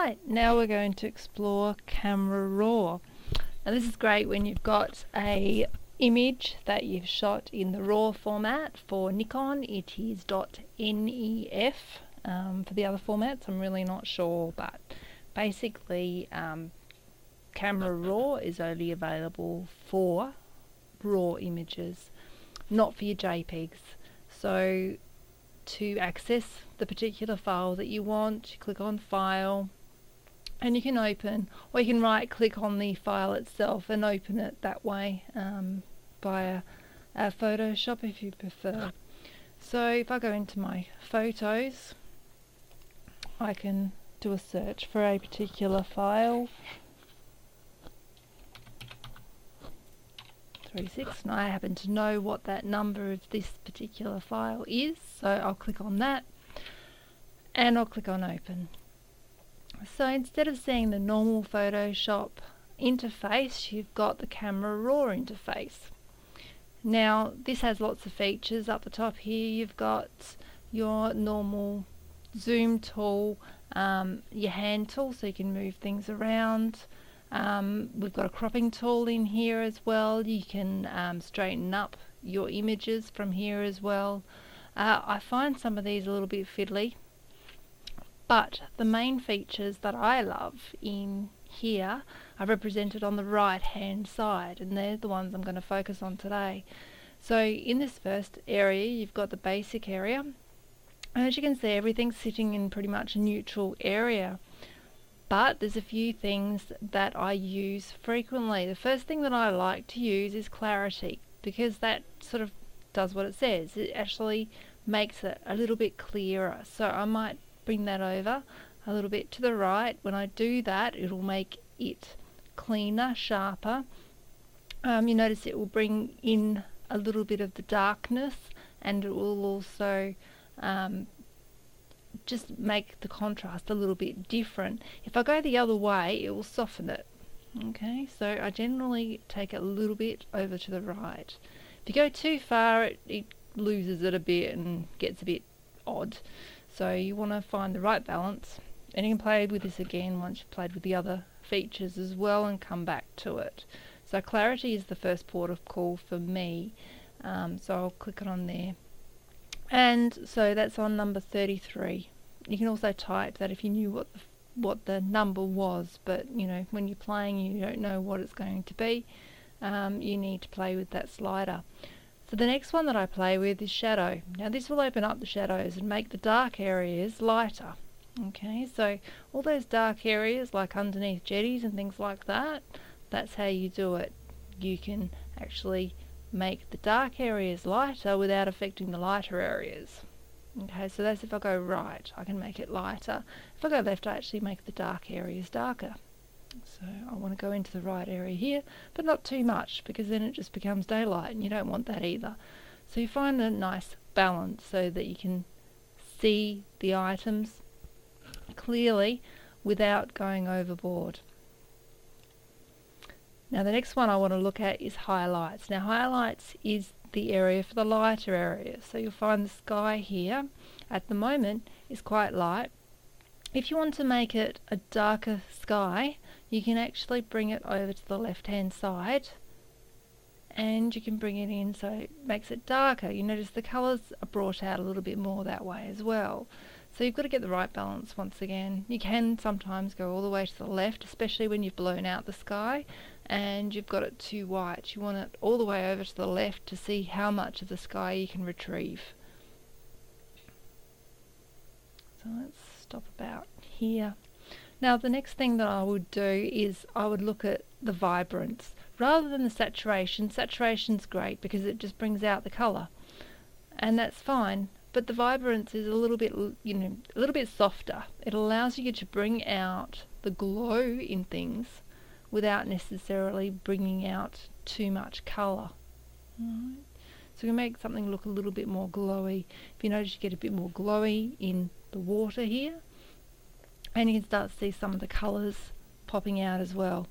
Right, now we're going to explore Camera Raw. Now this is great when you've got a image that you've shot in the RAW format. For Nikon it is .nef. For the other formats I'm really not sure, but basically Camera Raw is only available for RAW images, not for your JPEGs. So to access the particular file that you want, you click on File and you can open, or you can right click on the file itself and open it that way via Photoshop if you prefer. So if I go into my photos, I can do a search for a particular file. 36, and I happen to know what that number of this particular file is, so I'll click on that and I'll click on Open. So instead of seeing the normal Photoshop interface, you've got the Camera Raw interface. Now this has lots of features. Up the top here you've got your normal zoom tool, your hand tool so you can move things around. We've got a cropping tool in here as well. You can straighten up your images from here as well. I find some of these a little bit fiddly, but the main features that I love in here are represented on the right hand side, and they're the ones I'm going to focus on today. So in this first area you've got the basic area, and as you can see everything's sitting in pretty much a neutral area. But there's a few things that I use frequently. The first thing that I like to use is clarity, because that sort of does what it says. It actually makes it a little bit clearer. So I might bring that over a little bit to the right. When I do that, it'll make it cleaner, sharper. You notice it will bring in a little bit of the darkness, and it will also just make the contrast a little bit different. If I go the other way, it will soften it. Okay, so I generally take it a little bit over to the right. If you go too far, it loses it a bit and gets a bit odd. So you want to find the right balance, and you can play with this again once you've played with the other features as well and come back to it. So clarity is the first port of call for me, so I'll click it on there. And so that's on number 33. You can also type that if you knew what the number was, but you know, when you're playing you don't know what it's going to be. You need to play with that slider. So the next one that I play with is shadow. Now this will open up the shadows and make the dark areas lighter. Okay, so all those dark areas like underneath jetties and things like that, that's how you do it. You can actually make the dark areas lighter without affecting the lighter areas. Okay, so that's if I go right, I can make it lighter. If I go left, I actually make the dark areas darker. So I want to go into the right area here, but not too much, because then it just becomes daylight and you don't want that either. So you find a nice balance so that you can see the items clearly without going overboard. Now the next one I want to look at is highlights. Now highlights is the area for the lighter areas. So you'll find the sky here at the moment is quite light. If you want to make it a darker sky, you can actually bring it over to the left hand side and you can bring it in so it makes it darker. You notice the colours are brought out a little bit more that way as well. So you've got to get the right balance once again. You can sometimes go all the way to the left, especially when you've blown out the sky and you've got it too white. You want it all the way over to the left to see how much of the sky you can retrieve. So let's stop about here. Now the next thing that I would do is I would look at the vibrance rather than the saturation. Saturation's great because it just brings out the colour, and that's fine. But the vibrance is a little bit, you know, a little bit softer. It allows you to bring out the glow in things without necessarily bringing out too much colour. Right. So we make something look a little bit more glowy. If you notice, you get a bit more glowy in the water here, and you can start to see some of the colours popping out as well.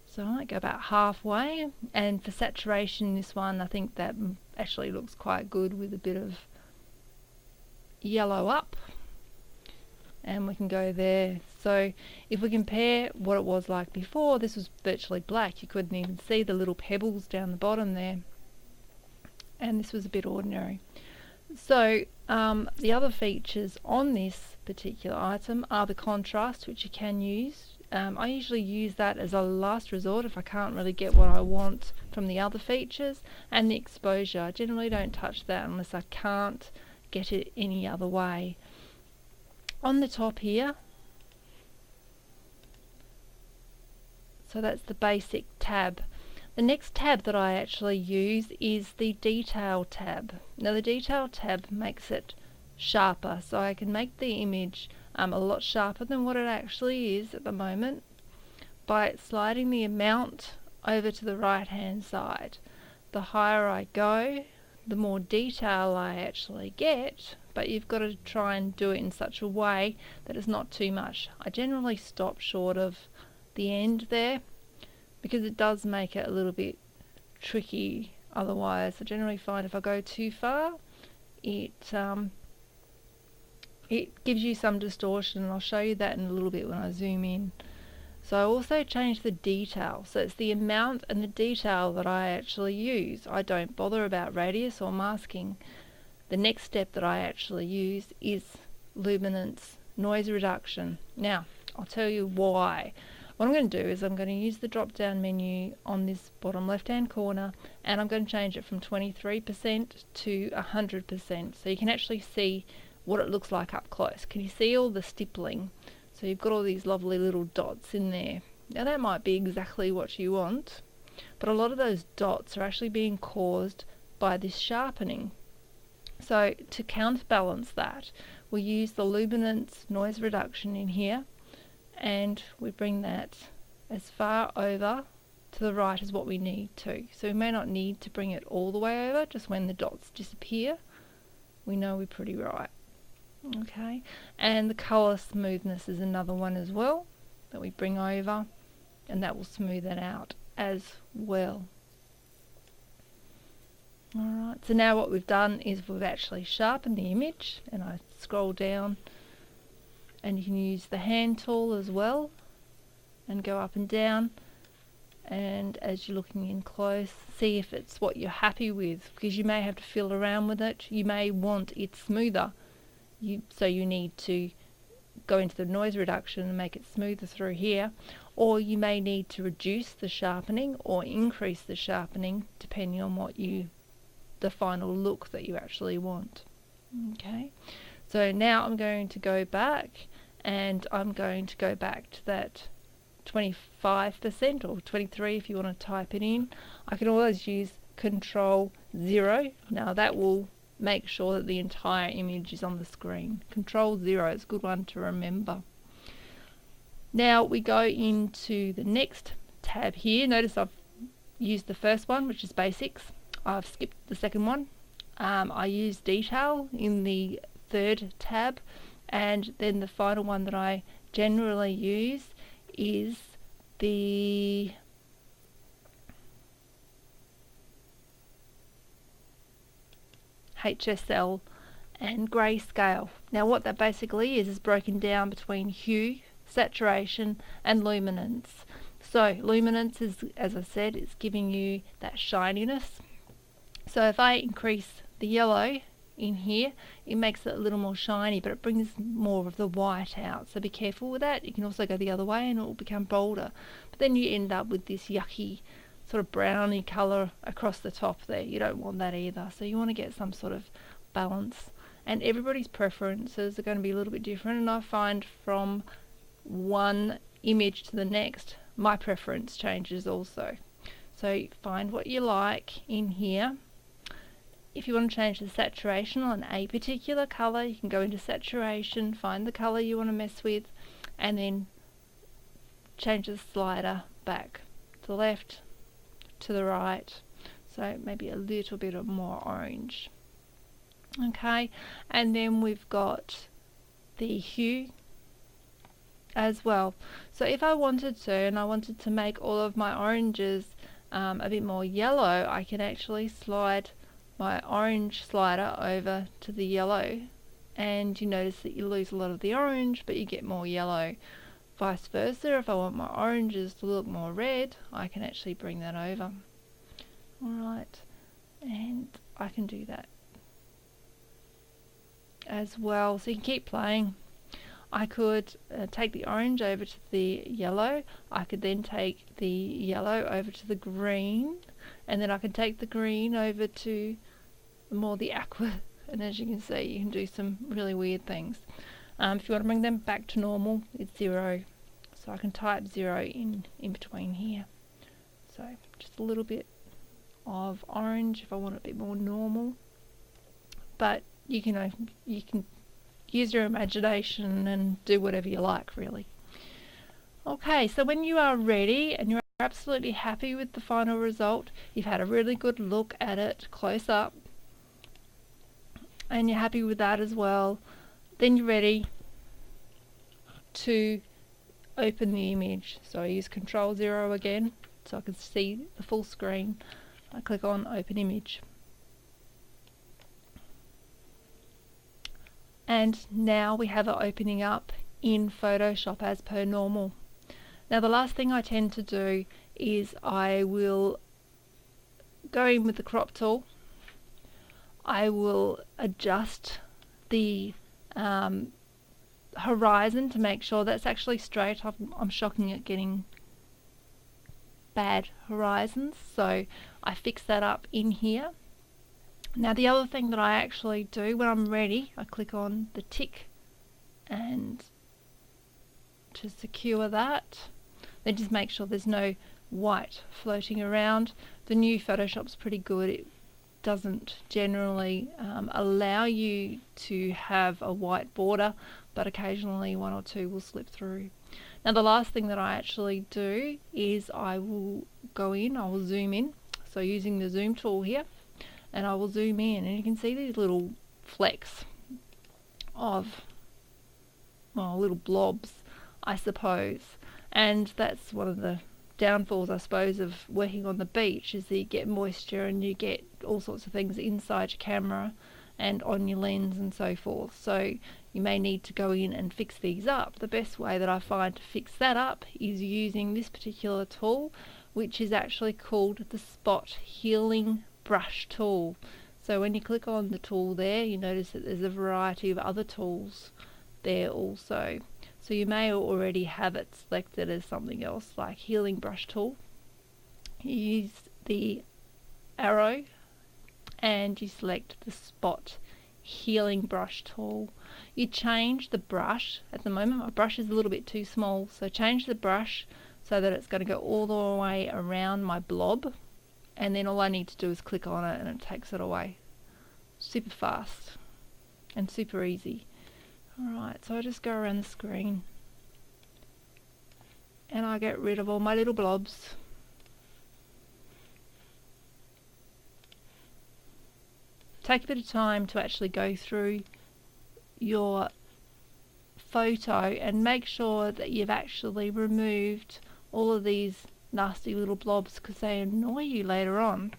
So I might go about halfway, and for saturation, this one I think that actually looks quite good with a bit of yellow up and we can go there. So if we compare what it was like before, this was virtually black. You couldn't even see the little pebbles down the bottom there, and this was a bit ordinary. So the other features on this particular item are the contrast, which you can use. I usually use that as a last resort if I can't really get what I want from the other features, and the exposure. I generally don't touch that unless I can't get it any other way. On the top here, so that's the basic tab. The next tab that I actually use is the detail tab. Now the detail tab makes it sharper, so I can make the image a lot sharper than what it actually is at the moment by sliding the amount over to the right hand side. The higher I go, the more detail I actually get, but you've got to try and do it in such a way that it's not too much. I generally stop short of the end there because it does make it a little bit tricky otherwise. I generally find if I go too far, it gives you some distortion, and I'll show you that in a little bit when I zoom in. So I also change the detail, so it's the amount and the detail that I actually use. I don't bother about radius or masking. The next step that I actually use is luminance, noise reduction. Now I'll tell you why. What I'm going to do is I'm going to use the drop down menu on this bottom left hand corner, and I'm going to change it from 23% to 100%, so you can actually see what it looks like up close. Can you see all the stippling? So you've got all these lovely little dots in there. Now that might be exactly what you want, but a lot of those dots are actually being caused by this sharpening. So to counterbalance that, we use the luminance noise reduction in here, and we bring that as far over to the right as what we need to. So we may not need to bring it all the way over, just when the dots disappear, we know we're pretty right. Okay, and the colour smoothness is another one as well that we bring over, and that will smooth it out as well. Alright, so now what we've done is we've actually sharpened the image, and I scroll down, and you can use the hand tool as well and go up and down, and as you're looking in close, see if it's what you're happy with, because you may have to fiddle around with it. You may want it smoother, so you need to go into the noise reduction and make it smoother through here, or you may need to reduce the sharpening or increase the sharpening depending on what the final look that you actually want. Okay, so now I'm going to go back, and I'm going to go back to that 25% or 23 if you want to type it in. I can always use Control 0. Now that will make sure that the entire image is on the screen. Control 0 is a good one to remember. Now we go into the next tab here. Notice I've used the first one, which is basics. I've skipped the second one. I use detail in the third tab, and then the final one that I generally use is the HSL and grayscale. Now what that basically is broken down between hue, saturation and luminance. So luminance is, as I said, it's giving you that shininess. So if I increase the yellow in here, it makes it a little more shiny, but it brings more of the white out, so be careful with that. You can also go the other way and it will become bolder, but then you end up with this yucky sort of browny colour across the top there. You don't want that either, so you want to get some sort of balance, and everybody's preferences are going to be a little bit different, and I find from one image to the next my preference changes also. So find what you like in here. If you want to change the saturation on a particular colour, you can go into saturation, find the colour you want to mess with, and then change the slider back to the left, to the right, so maybe a little bit of more orange. Okay, and then we've got the hue as well. So if I wanted to, and I wanted to make all of my oranges a bit more yellow, I can actually slide my orange slider over to the yellow, and you notice that you lose a lot of the orange but you get more yellow. Vice versa, if I want my oranges to look more red, I can actually bring that over. Alright, and I can do that as well, so you can keep playing. I could take the orange over to the yellow, I could then take the yellow over to the green, and then I can take the green over to more the aqua, and as you can see you can do some really weird things. If you want to bring them back to normal, it's 0, so I can type 0 in between here. So just a little bit of orange if I want it a bit more normal, but you can use your imagination and do whatever you like, really. Okay, so when you are ready and you're absolutely happy with the final result, you've had a really good look at it close up, and you're happy with that as well, then you're ready to open the image. So I use Control 0 again so I can see the full screen. I click on Open Image. And now we have it opening up in Photoshop as per normal. Now the last thing I tend to do is I will go in with the crop tool. I will adjust the horizon to make sure that's actually straight. I'm shocking at getting bad horizons, so I fix that up in here. Now the other thing that I actually do when I'm ready, I click on the tick and to secure that, then just make sure there's no white floating around. The new Photoshop's pretty good. It doesn't generally allow you to have a white border, but occasionally one or two will slip through. Now the last thing that I actually do is I will go in, I will zoom in, so using the zoom tool here, and I will zoom in, and you can see these little flecks of, well, little blobs, I suppose. And that's one of the downfalls, I suppose, of working on the beach, is that you get moisture and you get all sorts of things inside your camera and on your lens and so forth. So you may need to go in and fix these up. The best way that I find to fix that up is using this particular tool, which is actually called the Spot Healing Brush tool. So when you click on the tool there, you notice that there's a variety of other tools there also. So you may already have it selected as something else, like Healing Brush tool. You use the arrow and you select the Spot Healing Brush tool. You change the brush. At the moment my brush is a little bit too small, so change the brush so that it's going to go all the way around my blob, and then all I need to do is click on it and it takes it away. Super fast and super easy. Alright, so I just go around the screen and I get rid of all my little blobs. Take a bit of time to actually go through your photo and make sure that you've actually removed all of these nasty little blobs, because they annoy you later on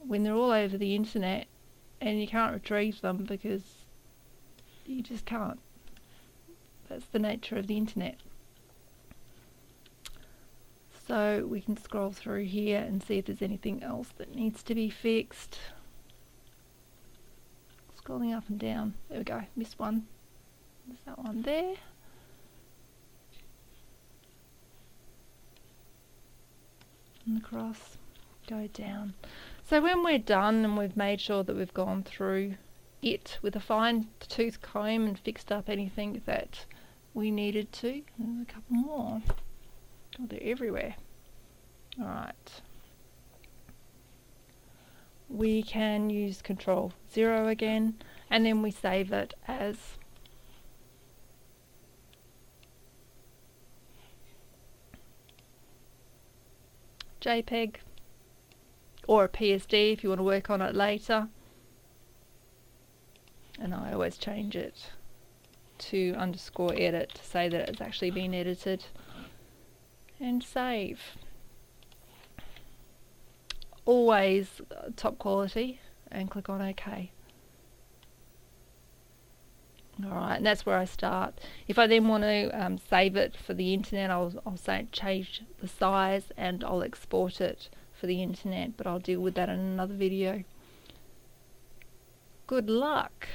when they're all over the internet and you can't retrieve them because you just can't. That's the nature of the internet. So we can scroll through here and see if there's anything else that needs to be fixed. Scrolling up and down. There we go. Missed one. There's that one there. And across. Go down. So when we're done and we've made sure that we've gone through it with a fine tooth comb and fixed up anything that we needed to, there's a couple more. Oh, they're everywhere. Alright. We can use Control 0 again, and then we save it as JPEG or a PSD if you want to work on it later. And I always change it to _edit to say that it's actually been edited, and save. Always top quality, and click on OK. Alright, and that's where I start. If I then want to save it for the internet, I'll say change the size and I'll export it for the internet, but I'll deal with that in another video. Good luck!